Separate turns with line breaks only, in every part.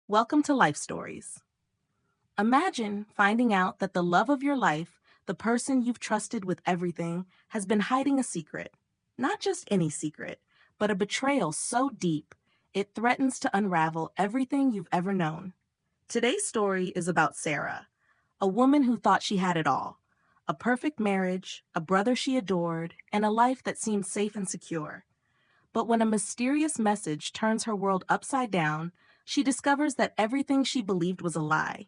Welcome to Life Stories. Imagine finding out that the love of your life, the person you've trusted with everything, has been hiding a secret. Not just any secret, but a betrayal so deep it threatens to unravel everything you've ever known. Today's story is about Sarah, a woman who thought she had it all: a perfect marriage, a brother she adored, and a life that seemed safe and secure. But when a mysterious message turns her world upside down, she discovers that everything she believed was a lie.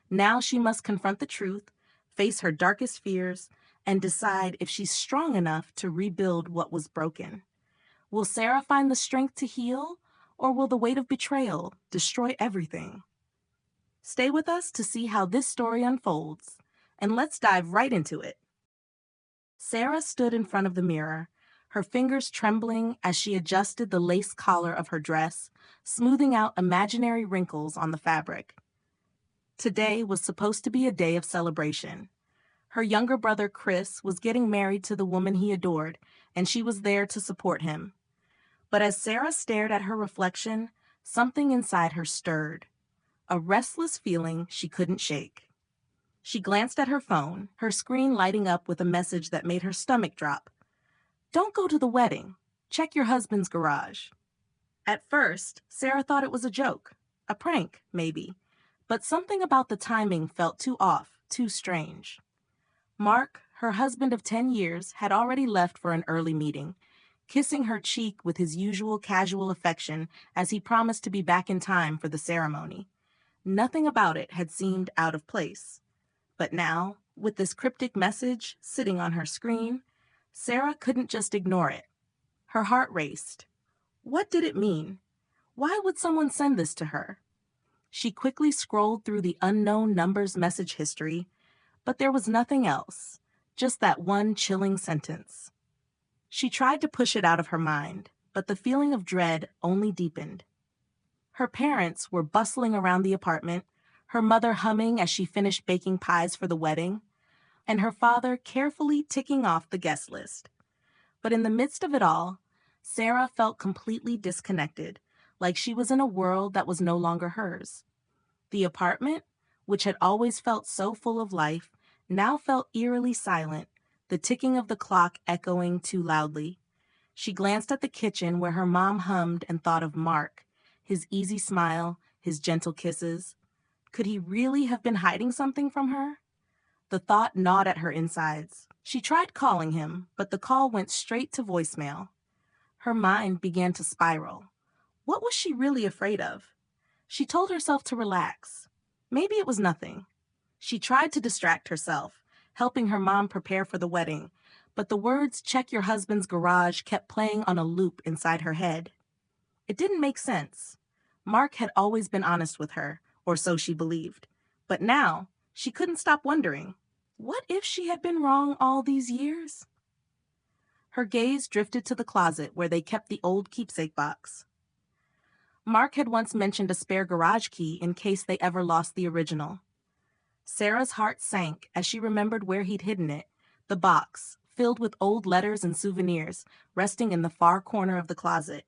Now she must confront the truth, face her darkest fears, and decide if she's strong enough to rebuild what was broken. Will Sarah find the strength to heal, or will the weight of betrayal destroy everything? Stay with us to see how this story unfolds, and let's dive right into it. Sarah stood in front of the mirror, her fingers trembling as she adjusted the lace collar of her dress, smoothing out imaginary wrinkles on the fabric. Today was supposed to be a day of celebration. Her younger brother Chris was getting married to the woman he adored, and she was there to support him. But as Sarah stared at her reflection, something inside her stirred, a restless feeling she couldn't shake. She glanced at her phone, her screen lighting up with a message that made her stomach drop. "Don't go to the wedding. Check your husband's garage." At first, Sarah thought it was a joke, a prank, maybe, but something about the timing felt too off, too strange. Mark, her husband of 10 years, had already left for an early meeting, kissing her cheek with his usual casual affection as he promised to be back in time for the ceremony. Nothing about it had seemed out of place. But now, with this cryptic message sitting on her screen, Sarah couldn't just ignore it. Her heart raced. What did it mean? Why would someone send this to her? She quickly scrolled through the unknown number's message history, but there was nothing else, just that one chilling sentence. She tried to push it out of her mind, but the feeling of dread only deepened. Her parents were bustling around the apartment, her mother humming as she finished baking pies for the wedding, and her father carefully ticking off the guest list. But in the midst of it all, Sarah felt completely disconnected, like she was in a world that was no longer hers. The apartment, which had always felt so full of life, now felt eerily silent, the ticking of the clock echoing too loudly. She glanced at the kitchen where her mom hummed and thought of Mark, his easy smile, his gentle kisses. Could he really have been hiding something from her? The thought gnawed at her insides. She tried calling him, but the call went straight to voicemail. Her mind began to spiral. What was she really afraid of? She told herself to relax. Maybe it was nothing. She tried to distract herself, helping her mom prepare for the wedding, but the words "check your husband's garage" kept playing on a loop inside her head. It didn't make sense. Mark had always been honest with her, or so she believed. But now, she couldn't stop wondering, what if she had been wrong all these years? Her gaze drifted to the closet where they kept the old keepsake box. Mark had once mentioned a spare garage key in case they ever lost the original. Sarah's heart sank as she remembered where he'd hidden it, the box, filled with old letters and souvenirs, resting in the far corner of the closet.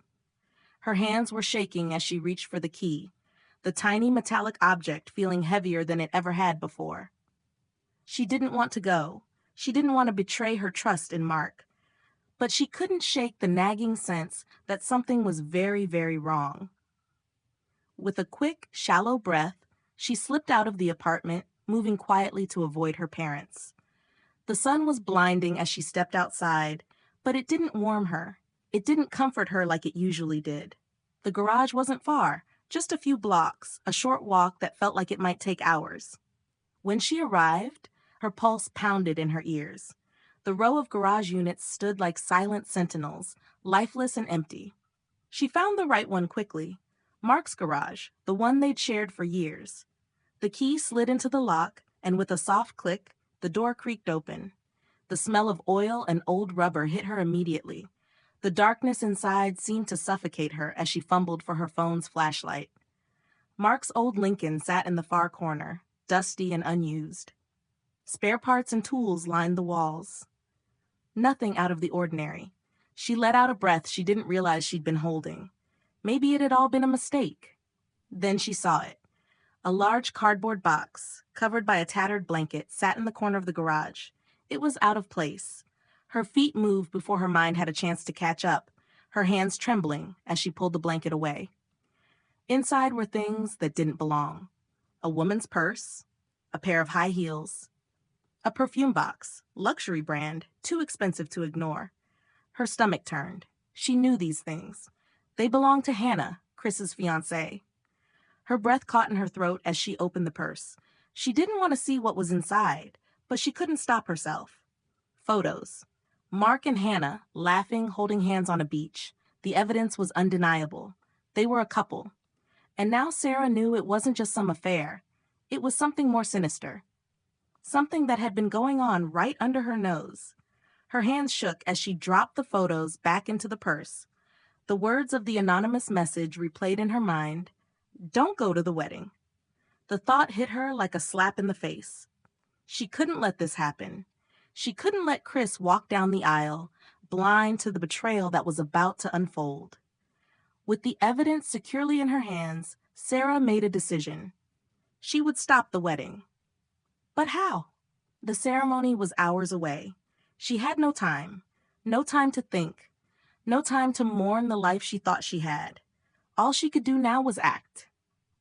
Her hands were shaking as she reached for the key, the tiny metallic object feeling heavier than it ever had before. She didn't want to go. She didn't want to betray her trust in Mark. But she couldn't shake the nagging sense that something was very, very wrong. With a quick, shallow breath, she slipped out of the apartment, moving quietly to avoid her parents. The sun was blinding as she stepped outside, but it didn't warm her. It didn't comfort her like it usually did. The garage wasn't far, just a few blocks, a short walk that felt like it might take hours. When she arrived, her pulse pounded in her ears. The row of garage units stood like silent sentinels, lifeless and empty. She found the right one quickly. Mark's garage, the one they'd shared for years. The key slid into the lock, and with a soft click, the door creaked open. The smell of oil and old rubber hit her immediately. The darkness inside seemed to suffocate her as she fumbled for her phone's flashlight. Mark's old Lincoln sat in the far corner, dusty and unused. Spare parts and tools lined the walls. Nothing out of the ordinary. She let out a breath she didn't realize she'd been holding. Maybe it had all been a mistake. Then she saw it. A large cardboard box, covered by a tattered blanket, sat in the corner of the garage. It was out of place. Her feet moved before her mind had a chance to catch up, her hands trembling as she pulled the blanket away. Inside were things that didn't belong. A woman's purse, a pair of high heels, a perfume box, luxury brand, too expensive to ignore. Her stomach turned. She knew these things. They belonged to Hannah, Chris's fiancée. Her breath caught in her throat as she opened the purse. She didn't want to see what was inside, but she couldn't stop herself. Photos. Mark and Hannah, laughing, holding hands on a beach. The evidence was undeniable. They were a couple. And now Sarah knew it wasn't just some affair. It was something more sinister. Something that had been going on right under her nose. Her hands shook as she dropped the photos back into the purse. The words of the anonymous message replayed in her mind. Don't go to the wedding. The thought hit her like a slap in the face. She couldn't let this happen. She couldn't let Chris walk down the aisle, blind to the betrayal that was about to unfold. With the evidence securely in her hands, Sarah made a decision. She would stop the wedding. But how? The ceremony was hours away. She had no time. No time to think. No time to mourn the life she thought she had. All she could do now was act.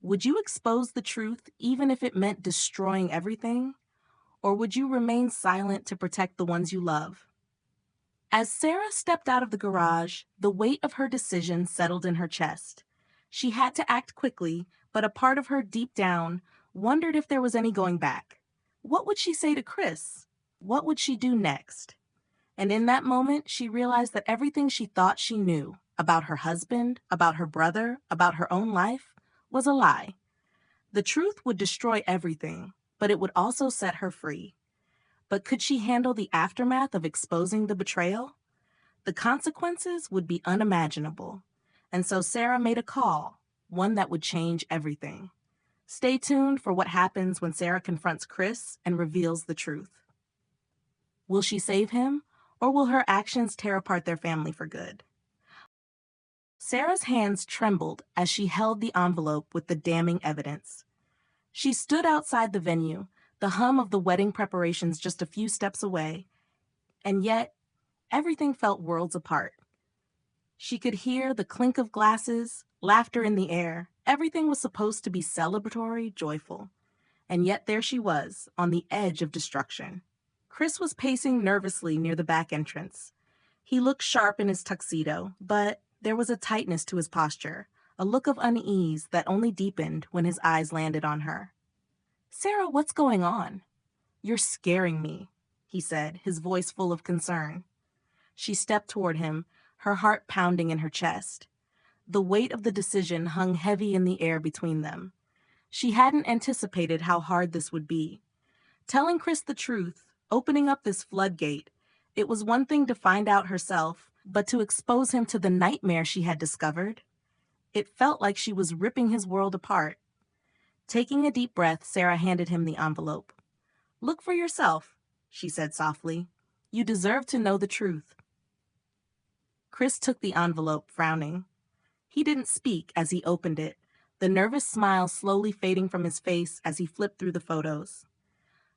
Would you expose the truth even if it meant destroying everything? Or would you remain silent to protect the ones you love? As Sarah stepped out of the garage, the weight of her decision settled in her chest. She had to act quickly, but a part of her deep down wondered if there was any going back. What would she say to Chris? What would she do next? And in that moment, she realized that everything she thought she knew about her husband, about her brother, about her own life, was a lie. The truth would destroy everything, but it would also set her free. But could she handle the aftermath of exposing the betrayal? The consequences would be unimaginable. And so Sarah made a call, one that would change everything. Stay tuned for what happens when Sarah confronts Chris and reveals the truth. Will she save him, or will her actions tear apart their family for good? Sarah's hands trembled as she held the envelope with the damning evidence. She stood outside the venue, the hum of the wedding preparations just a few steps away, and yet everything felt worlds apart. She could hear the clink of glasses, laughter in the air. Everything was supposed to be celebratory, joyful. And yet there she was, on the edge of destruction. Chris was pacing nervously near the back entrance. He looked sharp in his tuxedo, but there was a tightness to his posture, a look of unease that only deepened when his eyes landed on her. "Sarah, what's going on?" "You're scaring me," he said, his voice full of concern. She stepped toward him, her heart pounding in her chest. The weight of the decision hung heavy in the air between them. She hadn't anticipated how hard this would be. Telling Chris the truth, opening up this floodgate, it was one thing to find out herself, but to expose him to the nightmare she had discovered, it felt like she was ripping his world apart. Taking a deep breath, Sarah handed him the envelope. "Look for yourself," she said softly. "You deserve to know the truth." Chris took the envelope, frowning. He didn't speak as he opened it, the nervous smile slowly fading from his face as he flipped through the photos.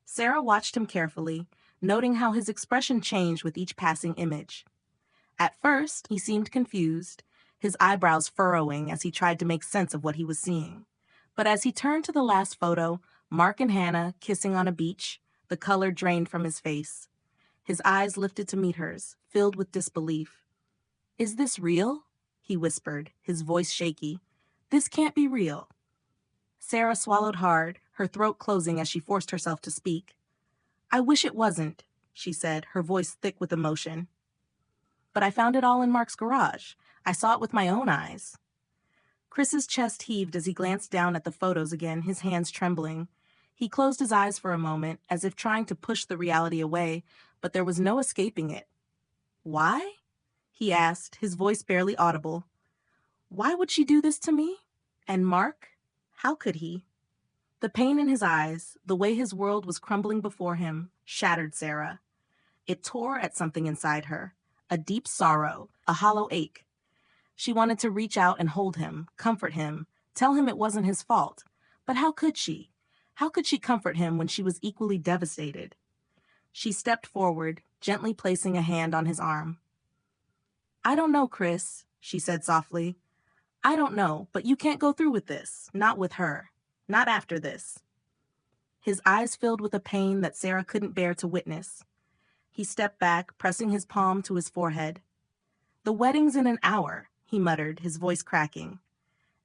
Sarah watched him carefully, noting how his expression changed with each passing image. At first, he seemed confused, his eyebrows furrowing as he tried to make sense of what he was seeing. But as he turned to the last photo, Mark and Hannah kissing on a beach, the color drained from his face. His eyes lifted to meet hers, filled with disbelief. "Is this real?" he whispered, his voice shaky. "This can't be real." Sarah swallowed hard, her throat closing as she forced herself to speak. "I wish it wasn't," she said, her voice thick with emotion. "But I found it all in Mark's garage. I saw it with my own eyes." Chris's chest heaved as he glanced down at the photos again, his hands trembling. He closed his eyes for a moment, as if trying to push the reality away, but there was no escaping it. "Why?" he asked, his voice barely audible. "Why would she do this to me? And Mark? How could he?" The pain in his eyes, the way his world was crumbling before him, shattered Sarah. It tore at something inside her, a deep sorrow, a hollow ache. She wanted to reach out and hold him, comfort him, tell him it wasn't his fault. But how could she? How could she comfort him when she was equally devastated? She stepped forward, gently placing a hand on his arm. I don't know, Chris, she said softly. I don't know, but you can't go through with this. Not with her. Not after this. His eyes filled with a pain that Sarah couldn't bear to witness. He stepped back, pressing his palm to his forehead. The wedding's in an hour, he muttered, his voice cracking.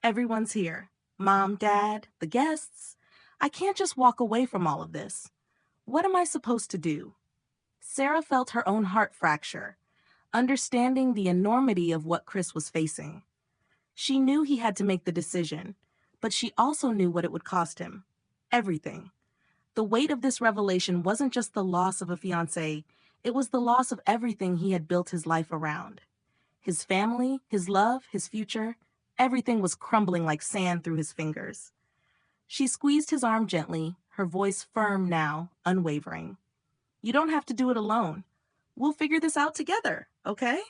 Everyone's here. Mom, Dad, the guests. I can't just walk away from all of this. What am I supposed to do? Sarah felt her own heart fracture, understanding the enormity of what Chris was facing. She knew he had to make the decision, but she also knew what it would cost him. Everything. The weight of this revelation wasn't just the loss of a fiancé, it was the loss of everything he had built his life around. His family, his love, his future, everything was crumbling like sand through his fingers. She squeezed his arm gently, her voice firm now, unwavering. You don't have to do it alone. We'll figure this out together, okay?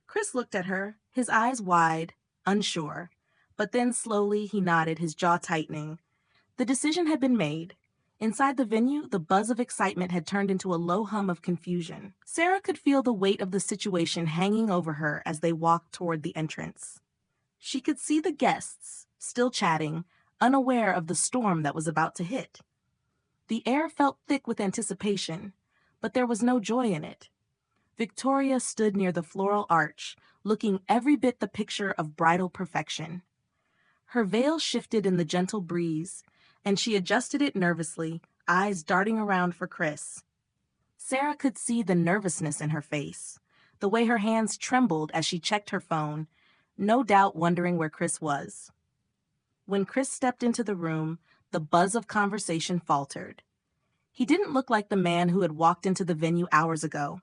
Chris looked at her, his eyes wide, unsure, but then slowly he nodded, his jaw tightening. The decision had been made. Inside the venue, the buzz of excitement had turned into a low hum of confusion. Sarah could feel the weight of the situation hanging over her as they walked toward the entrance. She could see the guests, still chatting, unaware of the storm that was about to hit. The air felt thick with anticipation, but there was no joy in it. Victoria stood near the floral arch, looking every bit the picture of bridal perfection. Her veil shifted in the gentle breeze, and she adjusted it nervously, eyes darting around for Chris. Sarah could see the nervousness in her face, the way her hands trembled as she checked her phone, no doubt wondering where Chris was. When Chris stepped into the room, the buzz of conversation faltered. He didn't look like the man who had walked into the venue hours ago.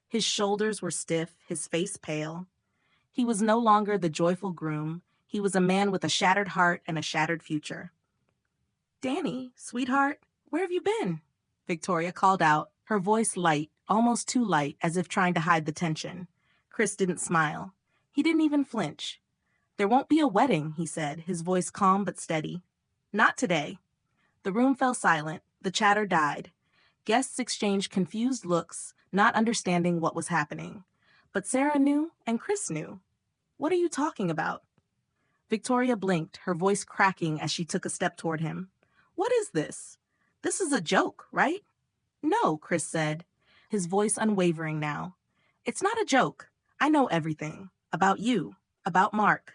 His shoulders were stiff, his face pale. He was no longer the joyful groom. He was a man with a shattered heart and a shattered future. Danny, sweetheart, where have you been? Victoria called out, her voice light, almost too light, as if trying to hide the tension. Chris didn't smile. He didn't even flinch. There won't be a wedding, he said, his voice calm but steady. Not today. The room fell silent. The chatter died. Guests exchanged confused looks, not understanding what was happening. But Sarah knew, and Chris knew. What are you talking about? Victoria blinked, her voice cracking as she took a step toward him. What is this? This is a joke, right? No, Chris said, his voice unwavering now. It's not a joke. I know everything. About you. About Mark.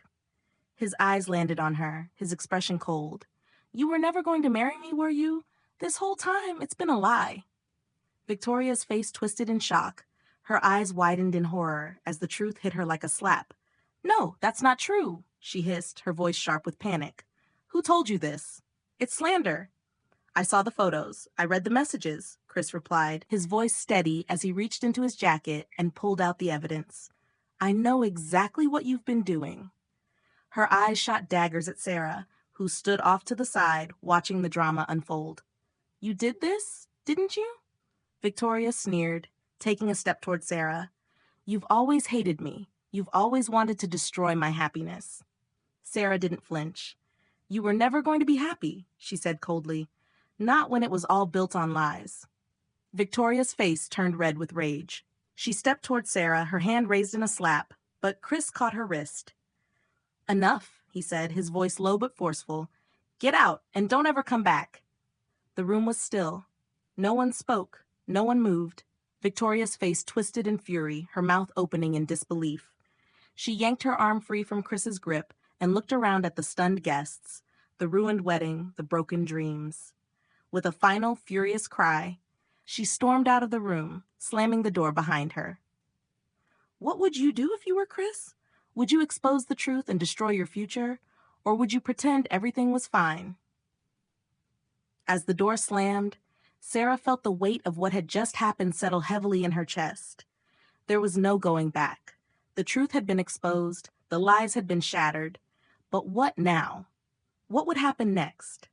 His eyes landed on her, his expression cold. You were never going to marry me, were you? This whole time, it's been a lie. Victoria's face twisted in shock. Her eyes widened in horror as the truth hit her like a slap. No, that's not true, she hissed, her voice sharp with panic. Who told you this? It's slander. I saw the photos. I read the messages, Chris replied, his voice steady as he reached into his jacket and pulled out the evidence. I know exactly what you've been doing. Her eyes shot daggers at Sarah, who stood off to the side, watching the drama unfold. You did this, didn't you? Victoria sneered, taking a step toward Sarah. You've always hated me. You've always wanted to destroy my happiness. Sarah didn't flinch. You were never going to be happy, she said coldly. Not when it was all built on lies. Victoria's face turned red with rage. She stepped toward Sarah, her hand raised in a slap, but Chris caught her wrist. Enough, he said, his voice low but forceful. Get out, and don't ever come back. The room was still. No one spoke. No one moved. Victoria's face twisted in fury, her mouth opening in disbelief. She yanked her arm free from Chris's grip and looked around at the stunned guests, the ruined wedding, the broken dreams. With a final, furious cry, she stormed out of the room, slamming the door behind her. What would you do if you were Chris? Would you expose the truth and destroy your future? Or would you pretend everything was fine? As the door slammed, Sarah felt the weight of what had just happened settle heavily in her chest. There was no going back. The truth had been exposed, the lies had been shattered. But what now? What would happen next?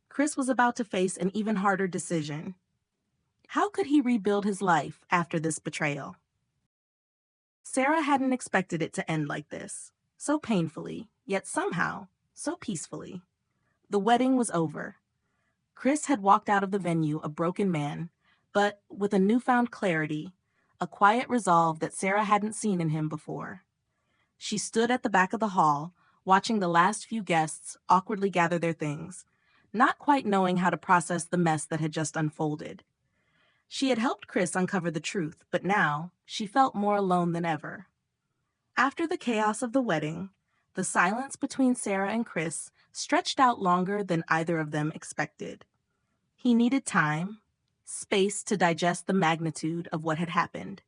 Chris was about to face an even harder decision. How could he rebuild his life after this betrayal? Sarah hadn't expected it to end like this, so painfully, yet somehow, so peacefully. The wedding was over. Chris had walked out of the venue a broken man, but with a newfound clarity, a quiet resolve that Sarah hadn't seen in him before. She stood at the back of the hall, watching the last few guests awkwardly gather their things, not quite knowing how to process the mess that had just unfolded. She had helped Chris uncover the truth, but now she felt more alone than ever. After the chaos of the wedding, the silence between Sarah and Chris stretched out longer than either of them expected. He needed time, space to digest the magnitude of what had happened.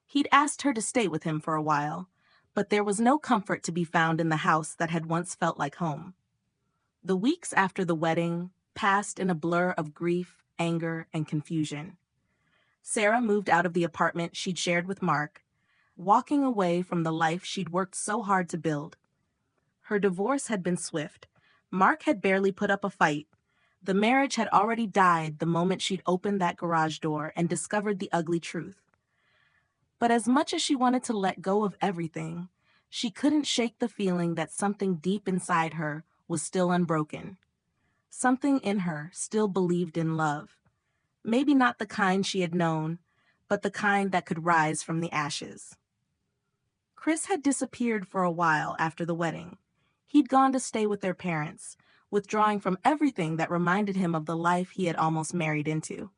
He'd asked her to stay with him for a while, but there was no comfort to be found in the house that had once felt like home. The weeks after the wedding passed in a blur of grief, anger, and confusion. Sarah moved out of the apartment she'd shared with Mark, walking away from the life she'd worked so hard to build. Her divorce had been swift. Mark had barely put up a fight. The marriage had already died the moment she'd opened that garage door and discovered the ugly truth. But as much as she wanted to let go of everything, she couldn't shake the feeling that something deep inside her was still unbroken. Something in her still believed in love. Maybe not the kind she had known, but the kind that could rise from the ashes. Chris had disappeared for a while after the wedding. He'd gone to stay with their parents, withdrawing from everything that reminded him of the life he had almost married into.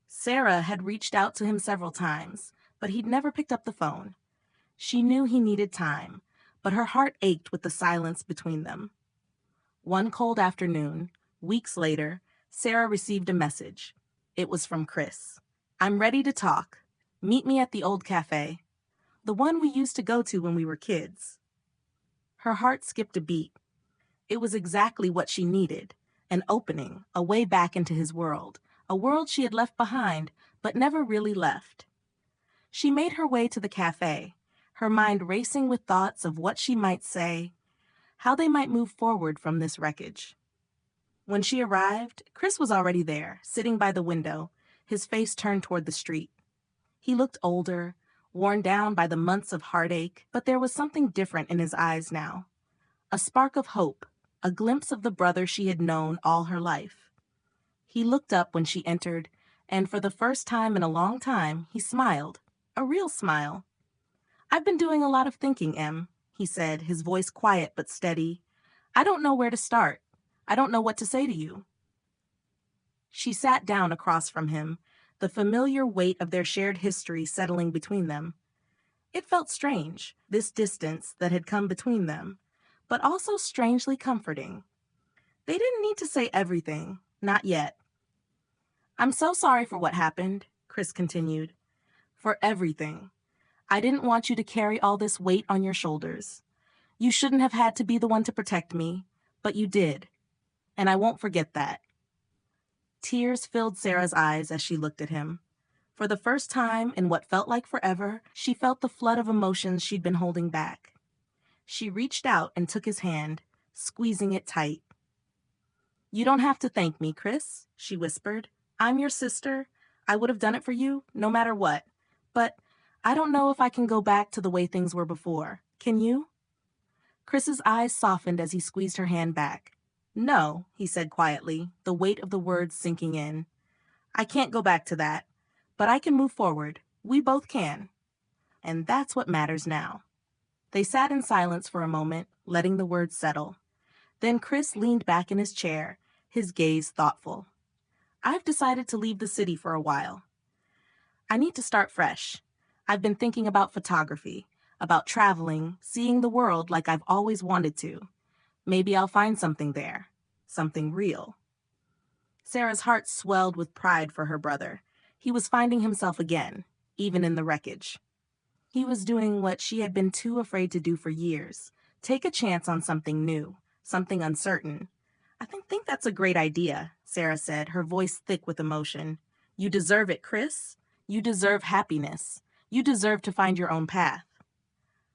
Sarah had reached out to him several times, but he'd never picked up the phone. She knew he needed time, but her heart ached with the silence between them. One cold afternoon, weeks later, Sarah received a message. It was from Chris. "I'm ready to talk. Meet me at the old cafe. The one we used to go to when we were kids." Her heart skipped a beat. It was exactly what she needed, an opening, a way back into his world, a world she had left behind, but never really left. She made her way to the cafe, her mind racing with thoughts of what she might say, how they might move forward from this wreckage. When she arrived, Chris was already there, sitting by the window, his face turned toward the street. He looked older, worn down by the months of heartache, but there was something different in his eyes now. A spark of hope, a glimpse of the brother she had known all her life. He looked up when she entered, and for the first time in a long time, he smiled, a real smile. "I've been doing a lot of thinking, Em," he said, his voice quiet but steady. "I don't know where to start. I don't know what to say to you." She sat down across from him, the familiar weight of their shared history settling between them. It felt strange, this distance that had come between them, but also strangely comforting. They didn't need to say everything, not yet. "I'm so sorry for what happened," Chris continued. "For everything. I didn't want you to carry all this weight on your shoulders. You shouldn't have had to be the one to protect me, but you did. And I won't forget that." Tears filled Sarah's eyes as she looked at him. For the first time in what felt like forever, she felt the flood of emotions she'd been holding back. She reached out and took his hand, squeezing it tight. "You don't have to thank me, Chris," she whispered. "I'm your sister. I would have done it for you, no matter what. But I don't know if I can go back to the way things were before. Can you?" Chris's eyes softened as he squeezed her hand back. "No," he said quietly, the weight of the words sinking in. "I can't go back to that. But I can move forward. We both can. And that's what matters now." They sat in silence for a moment, letting the words settle. Then Chris leaned back in his chair, his gaze thoughtful. "I've decided to leave the city for a while. I need to start fresh. I've been thinking about photography, about traveling, seeing the world like I've always wanted to. Maybe I'll find something there, something real." Sarah's heart swelled with pride for her brother. He was finding himself again, even in the wreckage. He was doing what she had been too afraid to do for years, take a chance on something new, something uncertain. "I think that's a great idea," Sarah said, her voice thick with emotion. "You deserve it, Chris. You deserve happiness. You deserve to find your own path."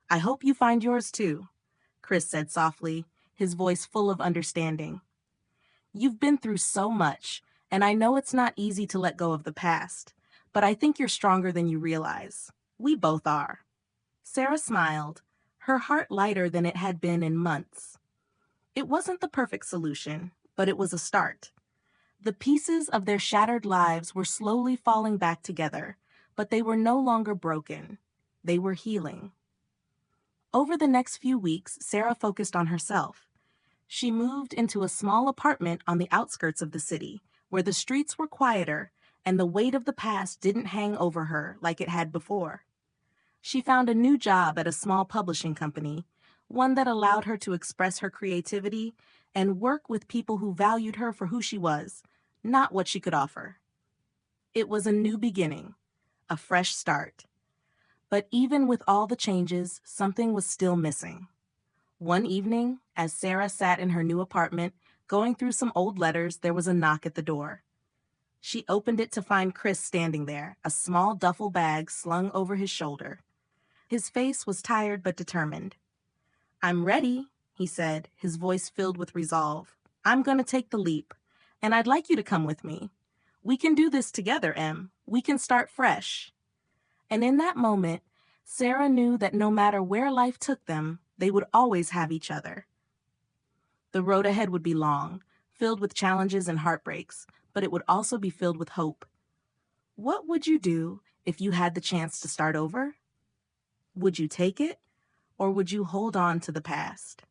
"I hope you find yours too," Chris said softly, his voice full of understanding. "You've been through so much, and I know it's not easy to let go of the past, but I think you're stronger than you realize. We both are." Sarah smiled, her heart lighter than it had been in months. It wasn't the perfect solution, but it was a start. The pieces of their shattered lives were slowly falling back together, but they were no longer broken. They were healing. Over the next few weeks, Sarah focused on herself. She moved into a small apartment on the outskirts of the city, where the streets were quieter and the weight of the past didn't hang over her like it had before. She found a new job at a small publishing company, one that allowed her to express her creativity and work with people who valued her for who she was, not what she could offer. It was a new beginning, a fresh start. But even with all the changes, something was still missing. One evening, as Sarah sat in her new apartment, going through some old letters, there was a knock at the door. She opened it to find Chris standing there, a small duffel bag slung over his shoulder. His face was tired but determined. "I'm ready," he said, his voice filled with resolve. "I'm going to take the leap, and I'd like you to come with me. We can do this together, Em. We can start fresh." And in that moment, Sarah knew that no matter where life took them, they would always have each other. The road ahead would be long, filled with challenges and heartbreaks, but it would also be filled with hope. What would you do if you had the chance to start over? Would you take it, or would you hold on to the past?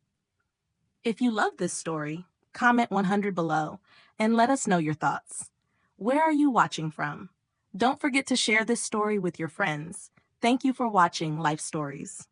If you love this story, comment 100 below and let us know your thoughts. Where are you watching from? Don't forget to share this story with your friends. Thank you for watching Life Stories.